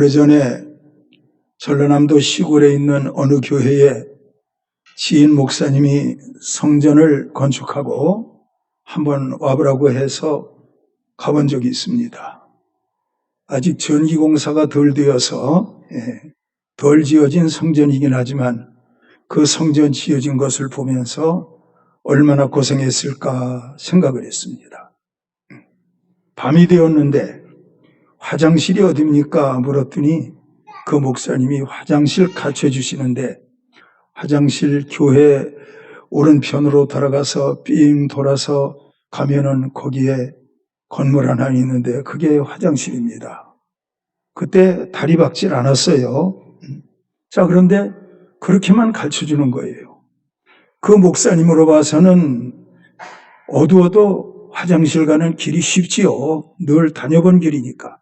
오래전에 전라남도 시골에 있는 어느 교회에 지인 목사님이 성전을 건축하고 한번 와보라고 해서 가본 적이 있습니다. 아직 전기공사가 덜 되어서 덜 지어진 성전이긴 하지만 그 성전 지어진 것을 보면서 얼마나 고생했을까 생각을 했습니다. 밤이 되었는데 화장실이 어디입니까? 물었더니 그 목사님이 화장실 갖춰주시는데 화장실 교회 오른편으로 돌아가서 삥 돌아서 가면은 거기에 건물 하나 있는데 그게 화장실입니다. 그때 다리 박질 않았어요. 자, 그런데 그렇게만 가르쳐주는 거예요. 그 목사님으로 봐서는 어두워도 화장실 가는 길이 쉽지요. 늘 다녀본 길이니까.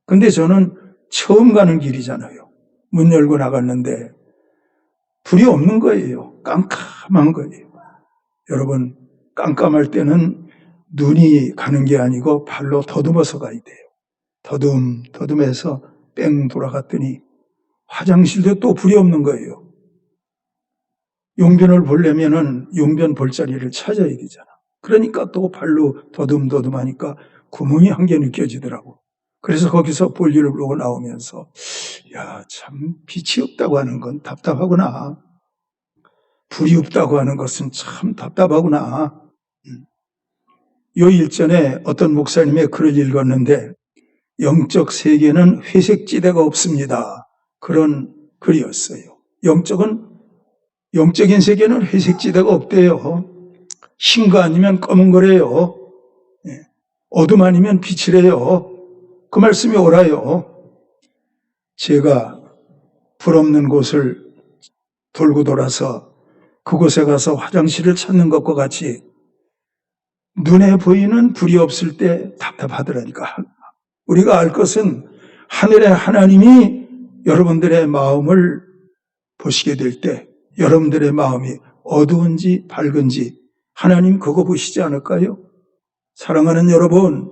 근데 저는 처음 가는 길이잖아요. 문 열고 나갔는데 불이 없는 거예요. 깜깜한 거예요. 여러분, 깜깜할 때는 눈이 가는 게 아니고 발로 더듬어서 가야 돼요. 더듬해서 뺑 돌아갔더니 화장실도 또 불이 없는 거예요. 용변을 보려면은 용변 볼 자리를 찾아야 되잖아. 그러니까 또 발로 더듬하니까 구멍이 한 개 느껴지더라고. 그래서 거기서 볼일을 보고 나오면서 야, 참 빛이 없다고 하는 건 답답하구나. 불이 없다고 하는 것은 참 답답하구나. 요 일전에 어떤 목사님의 글을 읽었는데 영적 세계는 회색지대가 없습니다. 그런 글이었어요. 영적인 세계는 회색지대가 없대요. 흰 거 아니면 검은 거래요. 어둠 아니면 빛이래요. 그 말씀이 옳아요. 제가 불 없는 곳을 돌고 돌아서 그곳에 가서 화장실을 찾는 것과 같이 눈에 보이는 불이 없을 때 답답하더라니까. 우리가 알 것은 하늘의 하나님이 여러분들의 마음을 보시게 될 때 여러분들의 마음이 어두운지 밝은지 하나님 그거 보시지 않을까요? 사랑하는 여러분,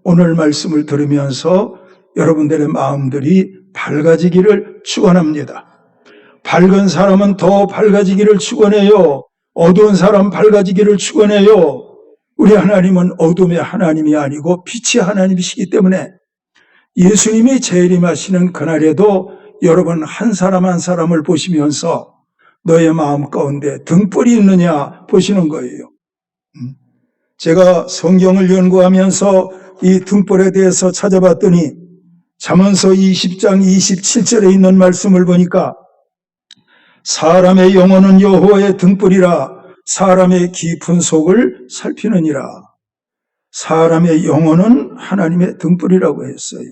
오늘 말씀을 들으면서 여러분들의 마음들이 밝아지기를 축원합니다. 밝은 사람은 더 밝아지기를 축원해요. 어두운 사람 밝아지기를 축원해요. 우리 하나님은 어둠의 하나님이 아니고 빛의 하나님이시기 때문에 예수님이 재림하시는 그날에도 여러분 한 사람 한 사람을 보시면서 너의 마음 가운데 등불이 있느냐 보시는 거예요. 제가 성경을 연구하면서 이 등불에 대해서 찾아봤더니 잠언서 20장 27절에 있는 말씀을 보니까 사람의 영혼은 여호와의 등불이라 사람의 깊은 속을 살피느니라. 사람의 영혼은 하나님의 등불이라고 했어요.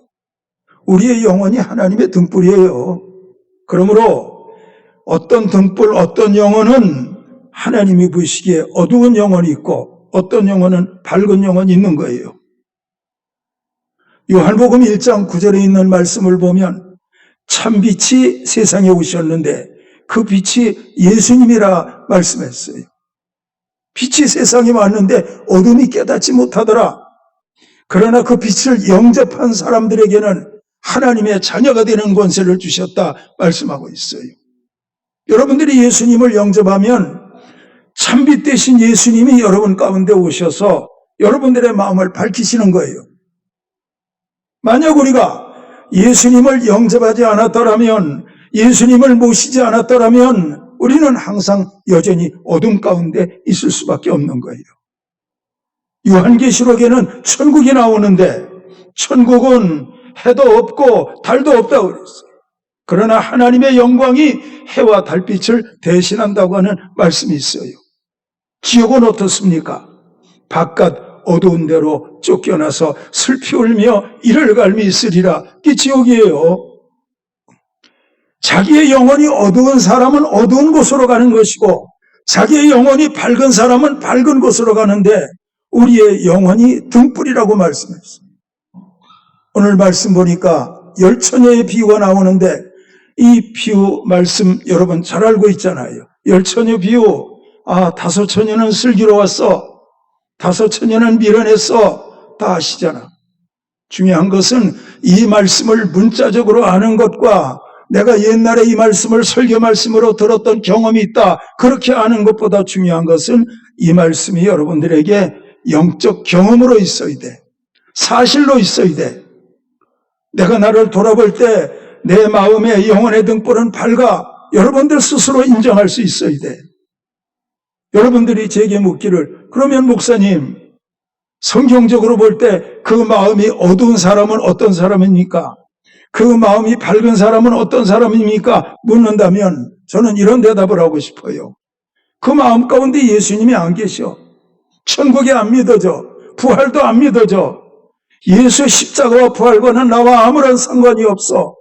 우리의 영혼이 하나님의 등불이에요. 그러므로 어떤 등불, 어떤 영혼은 하나님이 보시기에 어두운 영혼이 있고 어떤 영혼은 밝은 영혼이 있는 거예요. 요한복음 1장 9절에 있는 말씀을 보면 참빛이 세상에 오셨는데 그 빛이 예수님이라 말씀했어요. 빛이 세상에 왔는데 어둠이 깨닫지 못하더라. 그러나 그 빛을 영접한 사람들에게는 하나님의 자녀가 되는 권세를 주셨다 말씀하고 있어요. 여러분들이 예수님을 영접하면 참빛 대신 예수님이 여러분 가운데 오셔서 여러분들의 마음을 밝히시는 거예요. 만약 우리가 예수님을 영접하지 않았더라면, 예수님을 모시지 않았더라면 우리는 항상 여전히 어둠 가운데 있을 수밖에 없는 거예요. 요한계시록에는 천국이 나오는데 천국은 해도 없고 달도 없다고 그랬어요. 그러나 하나님의 영광이 해와 달빛을 대신한다고 하는 말씀이 있어요. 지옥은 어떻습니까? 바깥 어두운 데로 쫓겨나서 슬피 울며 이를 갈미 있으리라. 그게 지옥이에요. 자기의 영혼이 어두운 사람은 어두운 곳으로 가는 것이고 자기의 영혼이 밝은 사람은 밝은 곳으로 가는데 우리의 영혼이 등불이라고 말씀했어요. 오늘 말씀 보니까 10처녀의 비유가 나오는데 이 비유 말씀 여러분 잘 알고 있잖아요. 10처녀 비유. 5처녀는 슬기로웠어. 5처녀는 미련했어. 다 아시잖아. 중요한 것은 이 말씀을 문자적으로 아는 것과 내가 옛날에 이 말씀을 설교 말씀으로 들었던 경험이 있다, 그렇게 아는 것보다 중요한 것은 이 말씀이 여러분들에게 영적 경험으로 있어야 돼. 사실로 있어야 돼. 내가 나를 돌아볼 때 내 마음의 영혼의 등불은 밝아, 여러분들 스스로 인정할 수 있어야 돼. 여러분들이 제게 묻기를, 그러면 목사님, 성경적으로 볼 때 그 마음이 어두운 사람은 어떤 사람입니까? 그 마음이 밝은 사람은 어떤 사람입니까? 묻는다면 저는 이런 대답을 하고 싶어요. 그 마음 가운데 예수님이 안 계셔. 천국이 안 믿어져. 부활도 안 믿어져. 예수의 십자가와 부활과는 나와 아무런 상관이 없어.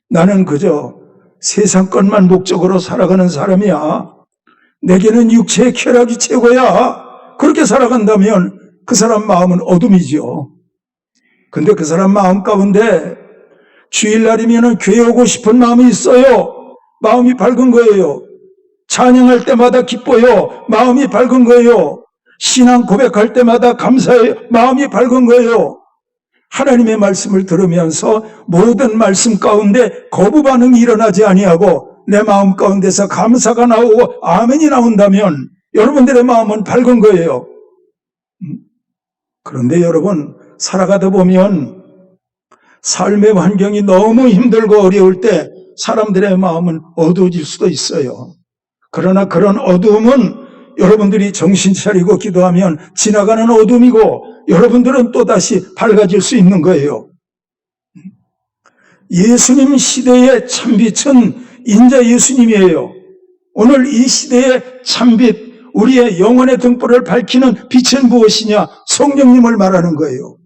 나는 그저 세상 것만 목적으로 살아가는 사람이야. 내게는 육체의 쾌락이 최고야. 그렇게 살아간다면 그 사람 마음은 어둠이죠. 근데 그 사람 마음 가운데 주일날이면 교회 오고 싶은 마음이 있어요. 마음이 밝은 거예요. 찬양할 때마다 기뻐요. 마음이 밝은 거예요. 신앙 고백할 때마다 감사해요. 마음이 밝은 거예요. 하나님의 말씀을 들으면서 모든 말씀 가운데 거부 반응이 일어나지 아니하고 내 마음 가운데서 감사가 나오고 아멘이 나온다면 여러분들의 마음은 밝은 거예요. 그런데 여러분, 살아가다 보면 삶의 환경이 너무 힘들고 어려울 때 사람들의 마음은 어두워질 수도 있어요. 그러나 그런 어두움은 여러분들이 정신 차리고 기도하면 지나가는 어둠이고 여러분들은 또다시 밝아질 수 있는 거예요. 예수님 시대의 참빛은 인자 예수님이에요. 오늘 이 시대의 참빛, 우리의 영혼의 등불을 밝히는 빛은 무엇이냐? 성령님을 말하는 거예요.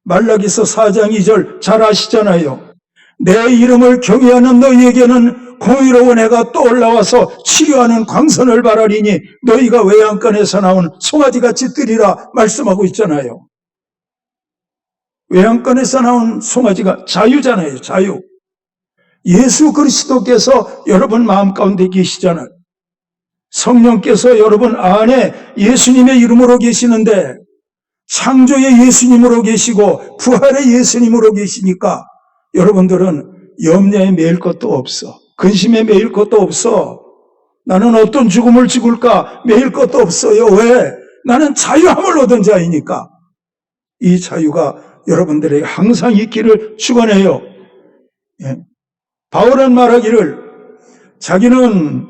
말라기서 4장 2절 잘 아시잖아요. 내 이름을 경외하는 너희에게는 공의로운 해가 떠올라와서 치료하는 광선을 바라리니 너희가 외양간에서 나온 송아지같이 뜨리라 말씀하고 있잖아요. 외양간에서 나온 송아지가 자유잖아요. 자유. 예수 그리스도께서 여러분 마음 가운데 계시잖아요. 성령께서 여러분 안에 예수님의 이름으로 계시는데 창조의 예수님으로 계시고 부활의 예수님으로 계시니까 여러분들은 염려에 매일 것도 없어. 근심에 매일 것도 없어. 나는 어떤 죽음을 죽을까 매일 것도 없어요. 왜? 나는 자유함을 얻은 자이니까. 이 자유가 여러분들에게 항상 있기를 축원해요. 예. 바울은 말하기를 자기는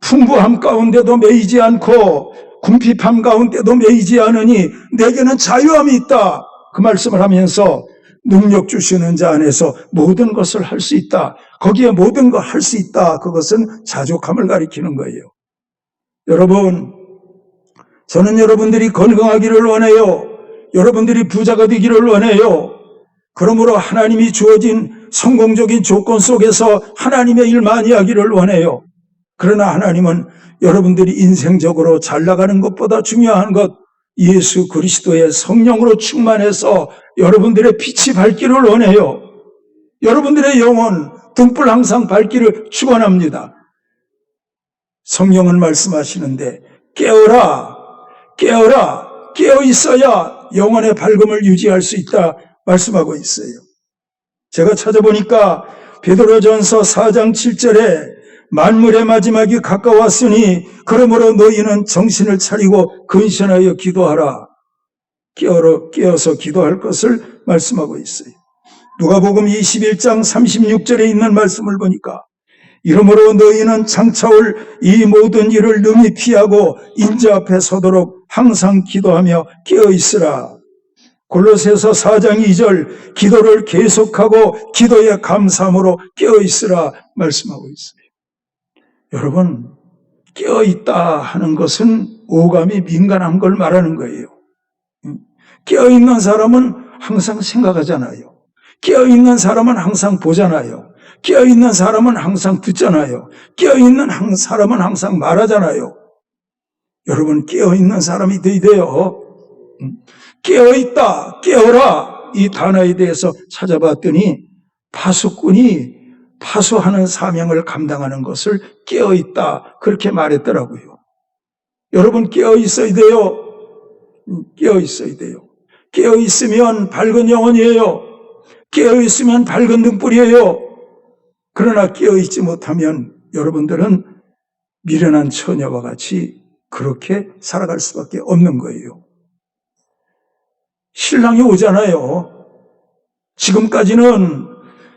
풍부함 가운데도 매이지 않고 궁핍함 가운데도 매이지 않으니 내게는 자유함이 있다. 그 말씀을 하면서 능력 주시는 자 안에서 모든 것을 할 수 있다. 거기에 모든 걸 할 수 있다. 그것은 자족함을 가리키는 거예요. 여러분, 저는 여러분들이 건강하기를 원해요. 여러분들이 부자가 되기를 원해요. 그러므로 하나님이 주어진 성공적인 조건 속에서 하나님의 일 많이 하기를 원해요. 그러나 하나님은 여러분들이 인생적으로 잘 나가는 것보다 중요한 것, 예수 그리스도의 성령으로 충만해서 여러분들의 빛이 밝기를 원해요. 여러분들의 영혼, 등불 항상 밝기를 축원합니다. 성령은 말씀하시는데 깨어라, 깨어라, 깨어 있어야 영혼의 밝음을 유지할 수 있다 말씀하고 있어요. 제가 찾아보니까 베드로전서 4장 7절에 만물의 마지막이 가까웠으니 그러므로 너희는 정신을 차리고 근신하여 기도하라. 깨어서 기도할 것을 말씀하고 있어요. 누가복음 21장 36절에 있는 말씀을 보니까 이러므로 너희는 장차올 이 모든 일을 능히 피하고 인자 앞에 서도록 항상 기도하며 깨어 있으라. 골로새서 4장 2절 기도를 계속하고 기도에 감사함으로 깨어 있으라 말씀하고 있어요. 여러분, 깨어있다 하는 것은 오감이 민감한 걸 말하는 거예요. 깨어있는 사람은 항상 생각하잖아요. 깨어있는 사람은 항상 보잖아요. 깨어있는 사람은 항상 듣잖아요. 깨어있는 사람은 항상 말하잖아요. 여러분, 깨어있는 사람이 되어야 돼요. 깨어있다, 깨어라 이 단어에 대해서 찾아봤더니 파수꾼이 파수하는 사명을 감당하는 것을 깨어있다 그렇게 말했더라고요. 여러분 깨어있어야 돼요. 깨어있어야 돼요. 깨어있으면 밝은 영혼이에요. 깨어있으면 밝은 등불이에요. 그러나 깨어있지 못하면 여러분들은 미련한 처녀와 같이 그렇게 살아갈 수밖에 없는 거예요. 신랑이 오잖아요. 지금까지는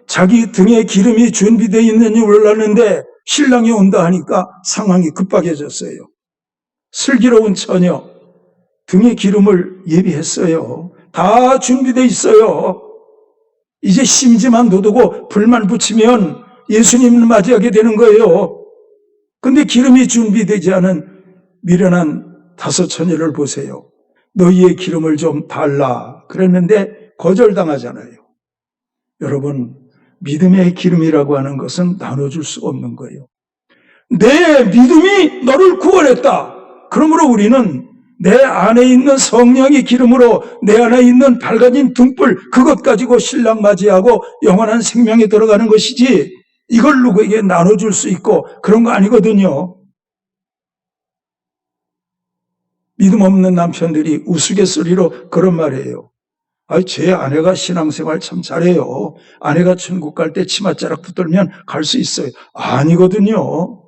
자기 등에 기름이 준비되어 있는지 몰랐는데 신랑이 온다 하니까 상황이 급박해졌어요. 슬기로운 처녀, 등에 기름을 예비했어요. 다 준비되어 있어요. 이제 심지만 돋우고 불만 붙이면 예수님을 맞이하게 되는 거예요. 근데 기름이 준비되지 않은 미련한 다섯 처녀를 보세요. 너희의 기름을 좀 달라 그랬는데 거절당하잖아요. 여러분, 믿음의 기름이라고 하는 것은 나눠줄 수가 없는 거예요. 내 믿음이 너를 구원했다. 그러므로 우리는 내 안에 있는 성령의 기름으로 내 안에 있는 밝아진 등불, 그것 가지고 신랑 맞이하고 영원한 생명에 들어가는 것이지, 이걸 누구에게 나눠줄 수 있고 그런 거 아니거든요. 믿음 없는 남편들이 우스갯소리로 그런 말이에요. 제 아내가 신앙생활 참 잘해요. 아내가 천국 갈 때 치맛자락 붙들면 갈 수 있어요. 아니거든요.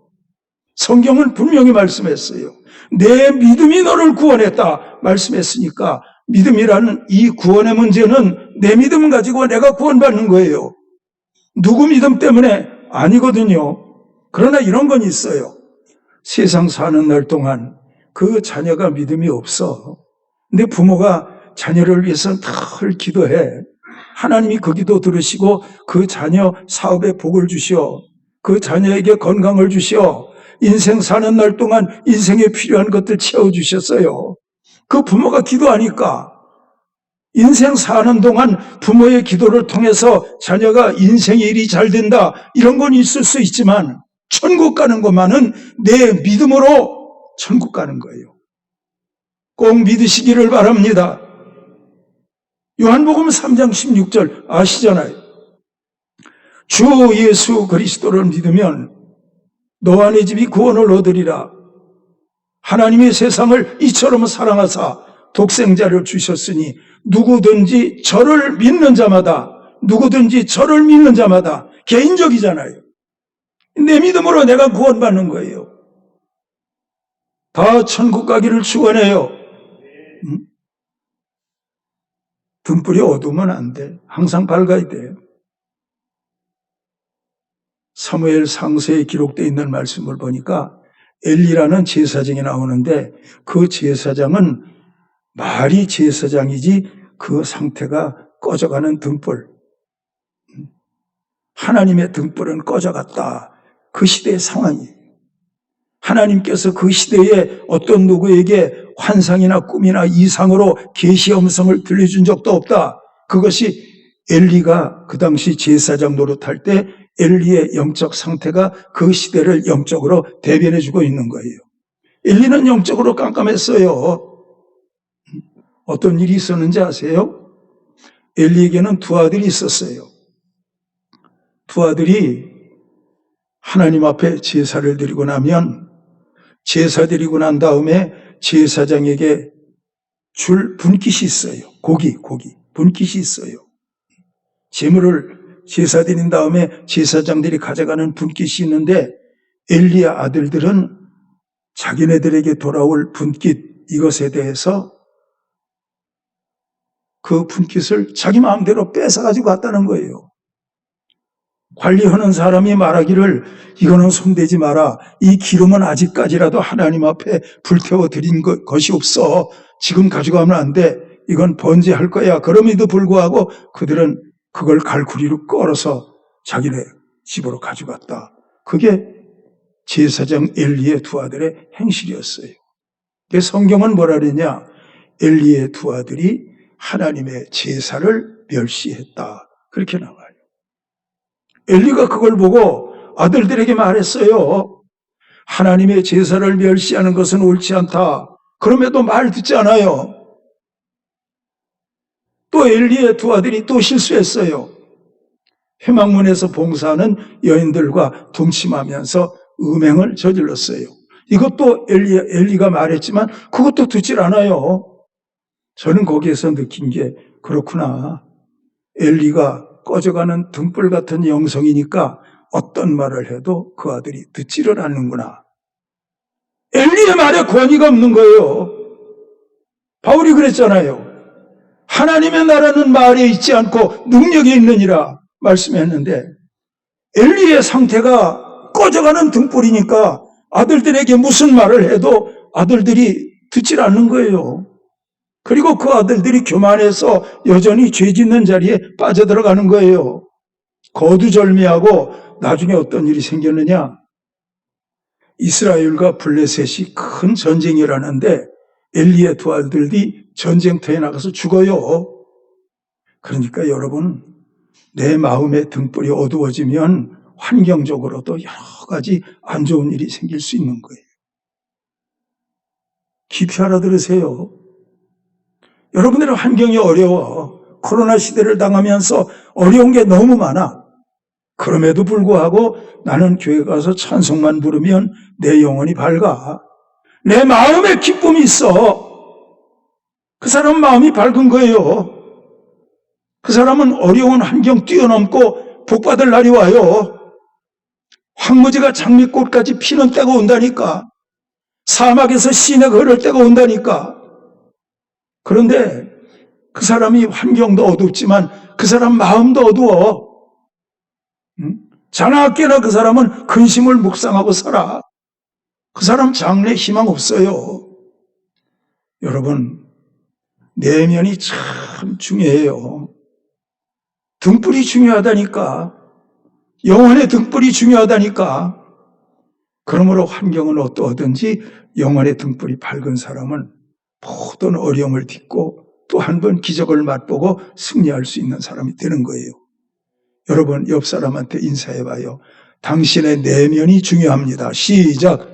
성경은 분명히 말씀했어요. 내 믿음이 너를 구원했다 말씀했으니까 믿음이라는 이 구원의 문제는 내 믿음 가지고 내가 구원받는 거예요. 누구 믿음 때문에? 아니거든요. 그러나 이런 건 있어요. 세상 사는 날 동안 그 자녀가 믿음이 없어. 근데 부모가 자녀를 위해서 늘 기도해. 하나님이 그 기도 들으시고 그 자녀 사업에 복을 주시어. 그 자녀에게 건강을 주시어. 인생 사는 날 동안 인생에 필요한 것들 채워주셨어요. 그 부모가 기도하니까 인생 사는 동안 부모의 기도를 통해서 자녀가 인생의 일이 잘 된다, 이런 건 있을 수 있지만 천국 가는 것만은 내 믿음으로 천국 가는 거예요. 꼭 믿으시기를 바랍니다. 요한복음 3장 16절 아시잖아요. 주 예수 그리스도를 믿으면 너와 네 집이 구원을 얻으리라. 하나님이 세상을 이처럼 사랑하사 독생자를 주셨으니 누구든지 저를 믿는 자마다, 누구든지 저를 믿는 자마다, 개인적이잖아요. 내 믿음으로 내가 구원받는 거예요. 다 천국 가기를 축원해요. 등불이 어두우면 안 돼. 항상 밝아야 돼. 사무엘 상서에 기록되어 있는 말씀을 보니까 엘리라는 제사장이 나오는데 그 제사장은 말이 제사장이지 그 상태가 꺼져가는 등불. 하나님의 등불은 꺼져갔다. 그 시대의 상황이에요. 하나님께서 그 시대에 어떤 누구에게 환상이나 꿈이나 이상으로 계시 음성을 들려준 적도 없다. 그것이 엘리가 그 당시 제사장 노릇할 때 엘리의 영적 상태가 그 시대를 영적으로 대변해주고 있는 거예요. 엘리는 영적으로 깜깜했어요. 어떤 일이 있었는지 아세요? 엘리에게는 두 아들이 있었어요. 두 아들이 하나님 앞에 제사를 드리고 나면 제사 드리고 난 다음에 제사장에게 줄 분깃이 있어요. 고기 분깃이 있어요. 제물을 제사 드린 다음에 제사장들이 가져가는 분깃이 있는데 엘리의 아들들은 자기네들에게 돌아올 분깃, 이것에 대해서 그 분깃을 자기 마음대로 뺏어가지고 갔다는 거예요. 관리하는 사람이 말하기를 이거는 손대지 마라. 이 기름은 아직까지라도 하나님 앞에 불태워 드린 것이 없어. 지금 가져가면 안 돼. 이건 번제할 거야. 그럼에도 불구하고 그들은 그걸 갈구리로 끌어서 자기네 집으로 가져갔다. 그게 제사장 엘리의 두 아들의 행실이었어요. 성경은 뭐라 그러냐? 엘리의 두 아들이 하나님의 제사를 멸시했다. 그렇게 나와요. 엘리가 그걸 보고 아들들에게 말했어요. 하나님의 제사를 멸시하는 것은 옳지 않다. 그럼에도 말 듣지 않아요. 또 엘리의 두 아들이 또 실수했어요. 회막문에서 봉사하는 여인들과 동침하면서 음행을 저질렀어요. 이것도 엘리가 말했지만 그것도 듣질 않아요. 저는 거기에서 느낀 게 그렇구나. 엘리가 꺼져가는 등불 같은 영성이니까 어떤 말을 해도 그 아들이 듣지를 않는구나. 엘리의 말에 권위가 없는 거예요. 바울이 그랬잖아요. 하나님의 나라는 말에 있지 않고 능력에 있느니라 말씀했는데 엘리의 상태가 꺼져가는 등불이니까 아들들에게 무슨 말을 해도 아들들이 듣질 않는 거예요. 그리고 그 아들들이 교만해서 여전히 죄 짓는 자리에 빠져들어가는 거예요. 거두절미하고 나중에 어떤 일이 생겼느냐? 이스라엘과 블레셋이 큰 전쟁이 일어나는데 엘리의 두 아들들이 전쟁터에 나가서 죽어요. 그러니까 여러분, 내 마음의 등불이 어두워지면 환경적으로도 여러 가지 안 좋은 일이 생길 수 있는 거예요. 깊이 알아들으세요. 여러분들의 환경이 어려워. 코로나 시대를 당하면서 어려운 게 너무 많아. 그럼에도 불구하고 나는 교회 가서 찬송만 부르면 내 영혼이 밝아. 내 마음에 기쁨이 있어. 그 사람은 마음이 밝은 거예요. 그 사람은 어려운 환경 뛰어넘고 복받을 날이 와요. 황무지가 장미꽃까지 피는 때가 온다니까. 사막에서 시내가 흐를 때가 온다니까. 그런데 그 사람이 환경도 어둡지만 그 사람 마음도 어두워. 자나깨나 그 사람은 근심을 묵상하고 살아. 그 사람 장래에 희망 없어요. 여러분, 내면이 참 중요해요. 등불이 중요하다니까. 영혼의 등불이 중요하다니까. 그러므로 환경은 어떠하든지 영혼의 등불이 밝은 사람은 모든 어려움을 딛고 또 한 번 기적을 맛보고 승리할 수 있는 사람이 되는 거예요. 여러분, 옆 사람한테 인사해봐요. 당신의 내면이 중요합니다. 시작.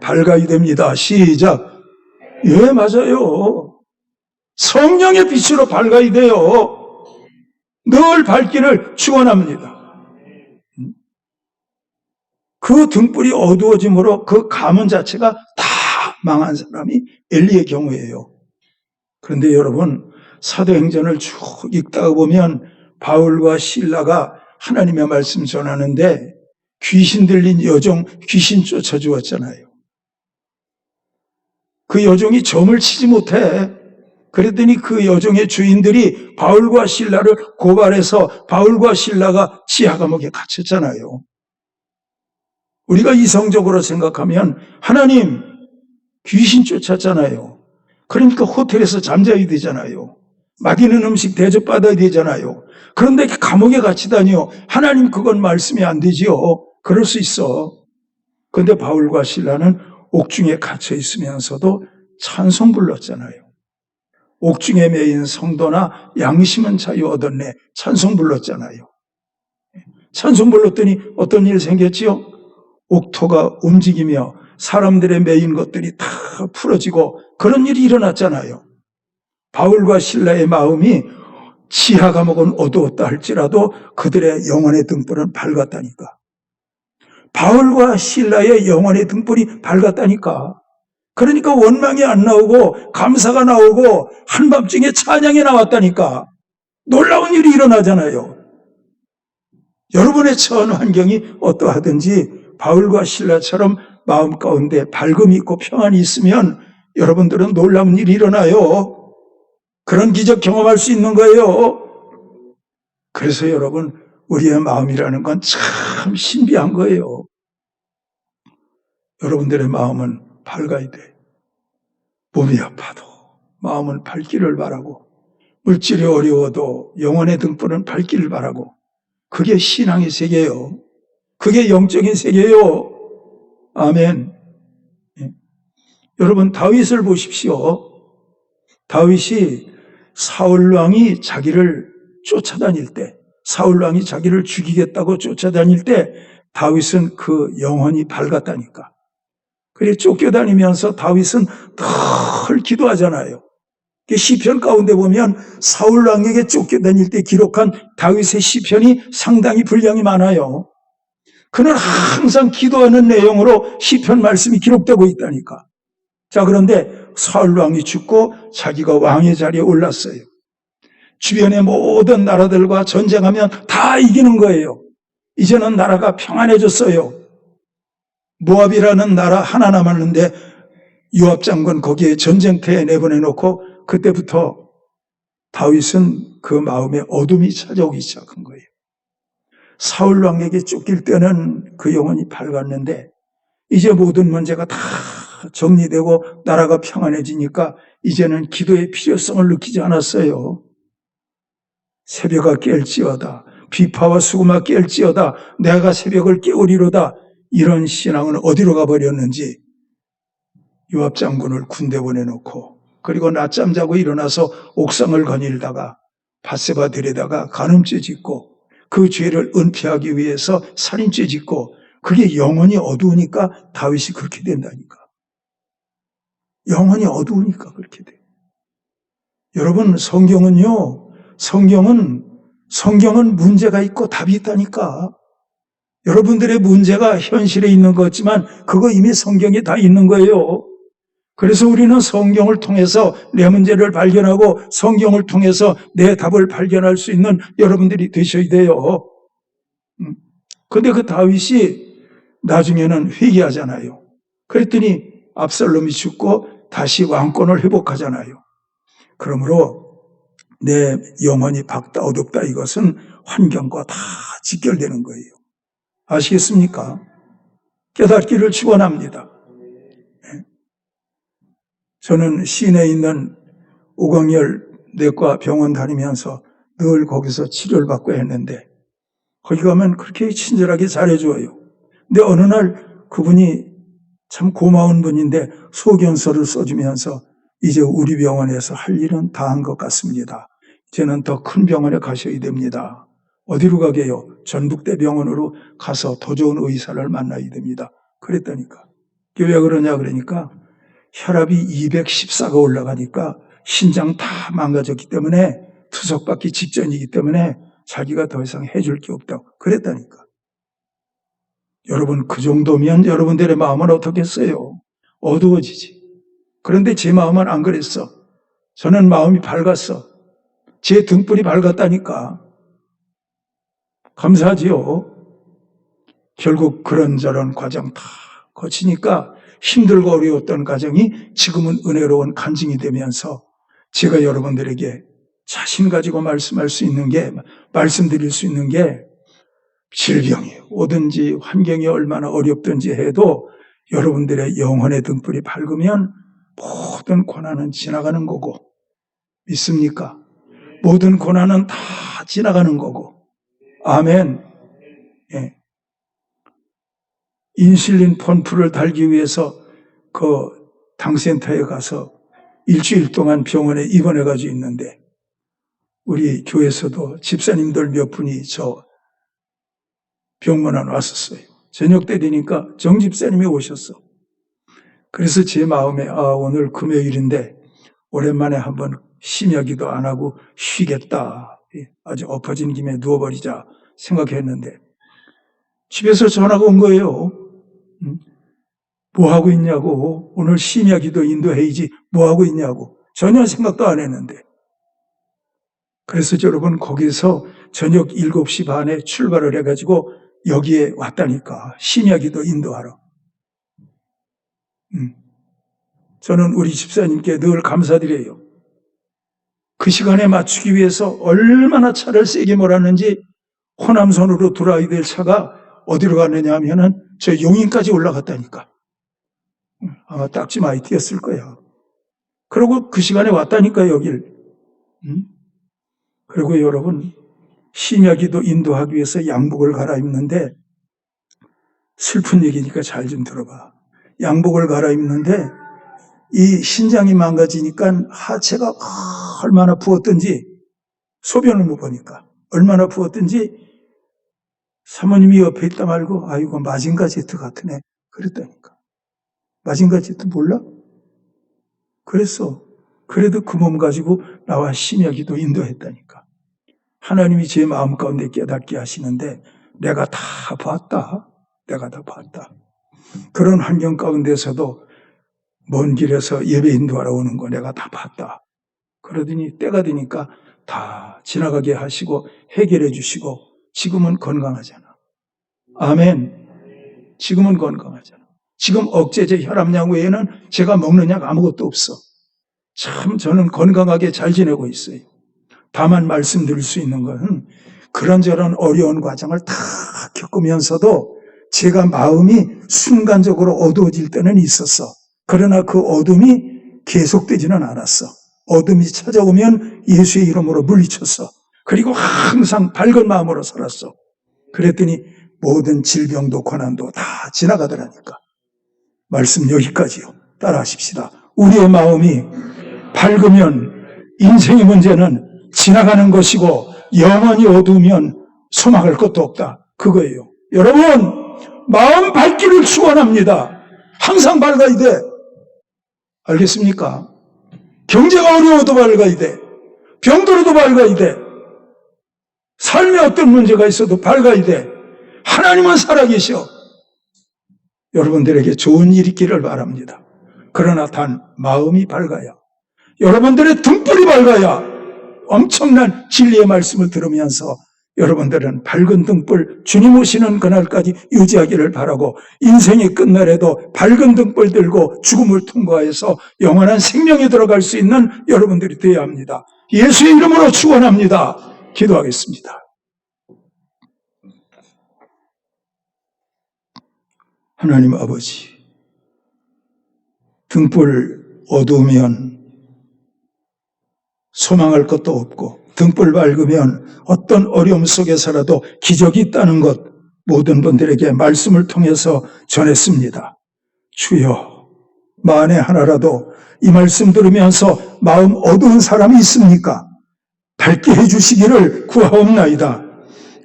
밝아야 됩니다. 시작. 예, 맞아요. 성령의 빛으로 밝아야 돼요. 늘 밝기를 축원합니다. 그 등불이 어두워짐으로 그 가문 자체가 다 망한 사람이 엘리의 경우예요. 그런데 여러분, 사도행전을 쭉 읽다가 보면 바울과 실라가 하나님의 말씀 전하는데 귀신 들린 여종 귀신 쫓아주었잖아요. 그 여종이 점을 치지 못해. 그랬더니 그 여종의 주인들이 바울과 실라를 고발해서 바울과 실라가 지하 감옥에 갇혔잖아요. 우리가 이성적으로 생각하면 하나님 귀신 쫓았잖아요. 그러니까 호텔에서 잠자야 되잖아요. 맛있는 음식 대접받아야 되잖아요. 그런데 감옥에 갇히다니요. 하나님 그건 말씀이 안 되지요. 그럴 수 있어. 그런데 바울과 실라는 옥중에 갇혀 있으면서도 찬송 불렀잖아요. 옥중에 매인 성도나 양심은 자유 얻었네. 찬송 불렀잖아요. 찬송 불렀더니 어떤 일이 생겼지요? 옥토가 움직이며 사람들의 매인 것들이 다 풀어지고 그런 일이 일어났잖아요. 바울과 실라의 마음이 지하 감옥은 어두웠다 할지라도 그들의 영혼의 등불은 밝았다니까. 바울과 실라의 영혼의 등불이 밝았다니까. 그러니까 원망이 안 나오고 감사가 나오고 한밤중에 찬양이 나왔다니까. 놀라운 일이 일어나잖아요. 여러분의 처한 환경이 어떠하든지 바울과 실라처럼 마음 가운데 밝음이 있고 평안이 있으면 여러분들은 놀라운 일이 일어나요. 그런 기적 경험할 수 있는 거예요. 그래서 여러분, 우리의 마음이라는 건 참 신비한 거예요. 여러분들의 마음은 밝아야 돼. 몸이 아파도 마음은 밝기를 바라고, 물질이 어려워도 영혼의 등불은 밝기를 바라고, 그게 신앙의 세계예요. 그게 영적인 세계예요. 아멘. 여러분, 다윗을 보십시오. 다윗이 사울왕이 자기를 쫓아다닐 때, 사울왕이 자기를 죽이겠다고 쫓아다닐 때 다윗은 그 영혼이 밝았다니까. 그래 쫓겨다니면서 다윗은 늘 기도하잖아요. 시편 가운데 보면 사울왕에게 쫓겨다닐 때 기록한 다윗의 시편이 상당히 분량이 많아요. 그는 항상 기도하는 내용으로 시편 말씀이 기록되고 있다니까. 자, 그런데 사울 왕이 죽고 자기가 왕의 자리에 올랐어요. 주변의 모든 나라들과 전쟁하면 다 이기는 거예요. 이제는 나라가 평안해졌어요. 모압이라는 나라 하나 남았는데 요압 장군 거기에 전쟁터에 내보내놓고 그때부터 다윗은 그 마음에 어둠이 찾아오기 시작한 거예요. 사울 왕에게 쫓길 때는 그 영혼이 밝았는데 이제 모든 문제가 다 정리되고 나라가 평안해지니까 이제는 기도의 필요성을 느끼지 않았어요. 새벽아 깰지어다. 비파와 수금아 깰지어다. 내가 새벽을 깨우리로다. 이런 신앙은 어디로 가버렸는지 요압 장군을 군대 보내놓고 그리고 낮잠 자고 일어나서 옥상을 거닐다가 밧세바 들에다가 간음죄 짓고 그 죄를 은폐하기 위해서 살인죄 짓고 그게 영혼이 어두우니까 다윗이 그렇게 된다니까. 영혼이 어두우니까 그렇게 돼. 여러분 성경은 문제가 있고 답이 있다니까. 여러분들의 문제가 현실에 있는 것 같지만 그거 이미 성경에 다 있는 거예요. 그래서 우리는 성경을 통해서 내 문제를 발견하고 성경을 통해서 내 답을 발견할 수 있는 여러분들이 되셔야 돼요. 근데 그 다윗이 나중에는 회개하잖아요. 그랬더니 압살롬이 죽고 다시 왕권을 회복하잖아요. 그러므로 내 영혼이 밝다 어둡다 이것은 환경과 다 직결되는 거예요. 아시겠습니까? 깨닫기를 축원합니다. 저는 시내에 있는 오광열 내과 병원 다니면서 늘 거기서 치료를 받고 했는데 거기 가면 그렇게 친절하게 잘해줘요. 근데 어느 날 그분이 참 고마운 분인데 소견서를 써주면서 이제 우리 병원에서 할 일은 다 한 것 같습니다. 이제는 더 큰 병원에 가셔야 됩니다. 어디로 가게요? 전북대병원으로 가서 더 좋은 의사를 만나야 됩니다. 그랬다니까. 왜 그러냐 그러니까 혈압이 214가 올라가니까 신장 다 망가졌기 때문에 투석받기 직전이기 때문에 자기가 더 이상 해줄 게 없다고 그랬다니까. 여러분 그 정도면 여러분들의 마음은 어떻겠어요? 어두워지지. 그런데 제 마음은 안 그랬어. 저는 마음이 밝았어. 제 등불이 밝았다니까. 감사하지요. 결국 그런저런 과정 다 거치니까 힘들고 어려웠던 과정이 지금은 은혜로운 간증이 되면서 제가 여러분들에게 자신 가지고 말씀드릴 수 있는 게 질병이 오든지 환경이 얼마나 어렵든지 해도 여러분들의 영혼의 등불이 밝으면 모든 고난은 지나가는 거고 믿습니까? 모든 고난은 다 지나가는 거고 아멘. 예. 인슐린 펌프를 달기 위해서 그 당센터에 가서 일주일 동안 병원에 입원해가지고 있는데 우리 교회에서도 집사님들 몇 분이 저 병문안 왔었어요. 저녁 때 되니까 정 집사님이 오셨어. 그래서 제 마음에 오늘 금요일인데 오랜만에 한번 심야기도 안 하고 쉬겠다. 아주 엎어진 김에 누워버리자 생각했는데 집에서 전화가 온 거예요. 뭐 하고 있냐고. 오늘 심야기도 인도해야지 뭐 하고 있냐고. 전혀 생각도 안 했는데. 그래서 여러분 거기서 저녁 7시 반에 출발을 해가지고 여기에 왔다니까. 심야기도 인도하러. 저는 우리 집사님께 늘 감사드려요. 그 시간에 맞추기 위해서 얼마나 차를 세게 몰았는지 호남선으로 돌아야 될 차가 어디로 갔느냐 하면은 저 용인까지 올라갔다니까. 아마 딱지 많이 뛰었을 거야. 그리고 그 시간에 왔다니까 여길. 그리고 여러분 심야기도 인도하기 위해서 양복을 갈아입는데 슬픈 얘기니까 잘 좀 들어봐. 양복을 갈아입는데 이 신장이 망가지니까 하체가 얼마나 부었든지 소변을 못 보니까 얼마나 부었든지 사모님이 옆에 있다 말고 이거 마징가 제트 같은 애 그랬다니까. 마징가 제트 몰라? 그랬어. 그래도 그 몸 가지고 나와 심야기도 인도했다니까. 하나님이 제 마음 가운데 깨닫게 하시는데 내가 다 봤다. 내가 다 봤다. 그런 환경 가운데서도 먼 길에서 예배 인도하러 오는 거 내가 다 봤다. 그러더니 때가 되니까 다 지나가게 하시고 해결해 주시고 지금은 건강하잖아. 아멘. 지금은 건강하잖아. 지금 억제제 혈압약 외에는 제가 먹는 약 아무것도 없어. 참 저는 건강하게 잘 지내고 있어요. 다만 말씀드릴 수 있는 것은 그런저런 어려운 과정을 다 겪으면서도 제가 마음이 순간적으로 어두워질 때는 있었어. 그러나 그 어둠이 계속되지는 않았어. 어둠이 찾아오면 예수의 이름으로 물리쳤어. 그리고 항상 밝은 마음으로 살았어. 그랬더니 모든 질병도 고난도 다 지나가더라니까. 말씀 여기까지요. 따라하십시다. 우리의 마음이 밝으면 인생의 문제는 지나가는 것이고 영원히 어두우면 소망할 것도 없다. 그거예요. 여러분, 마음 밝기를 축원합니다. 항상 밝아야 돼. 알겠습니까? 경제가 어려워도 밝아야 돼. 병들어도 밝아야 돼. 삶에 어떤 문제가 있어도 밝아야 돼. 하나님은 살아계셔. 여러분들에게 좋은 일이 있기를 바랍니다. 그러나 단 마음이 밝아야, 여러분들의 등불이 밝아야 엄청난 진리의 말씀을 들으면서 여러분들은 밝은 등불, 주님 오시는 그날까지 유지하기를 바라고 인생의 끝날에도 밝은 등불 들고 죽음을 통과해서 영원한 생명에 들어갈 수 있는 여러분들이 되어야 합니다. 예수의 이름으로 축원합니다. 기도하겠습니다. 하나님 아버지, 등불 어두우면 소망할 것도 없고 등불 밝으면 어떤 어려움 속에서라도 기적이 있다는 것 모든 분들에게 말씀을 통해서 전했습니다. 주여, 만에 하나라도 이 말씀 들으면서 마음 어두운 사람이 있습니까? 밝게 해주시기를 구하옵나이다.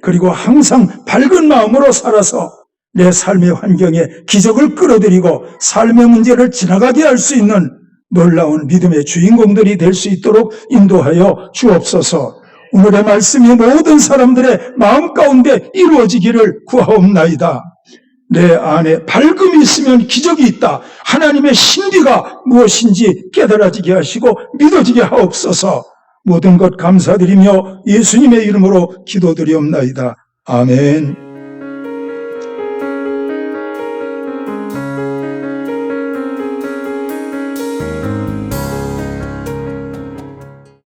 그리고 항상 밝은 마음으로 살아서 내 삶의 환경에 기적을 끌어들이고 삶의 문제를 지나가게 할 수 있는 놀라운 믿음의 주인공들이 될 수 있도록 인도하여 주옵소서. 오늘의 말씀이 모든 사람들의 마음 가운데 이루어지기를 구하옵나이다. 내 안에 밝음이 있으면 기적이 있다. 하나님의 신비가 무엇인지 깨달아지게 하시고 믿어지게 하옵소서. 모든 것 감사드리며 예수님의 이름으로 기도드리옵나이다. 아멘.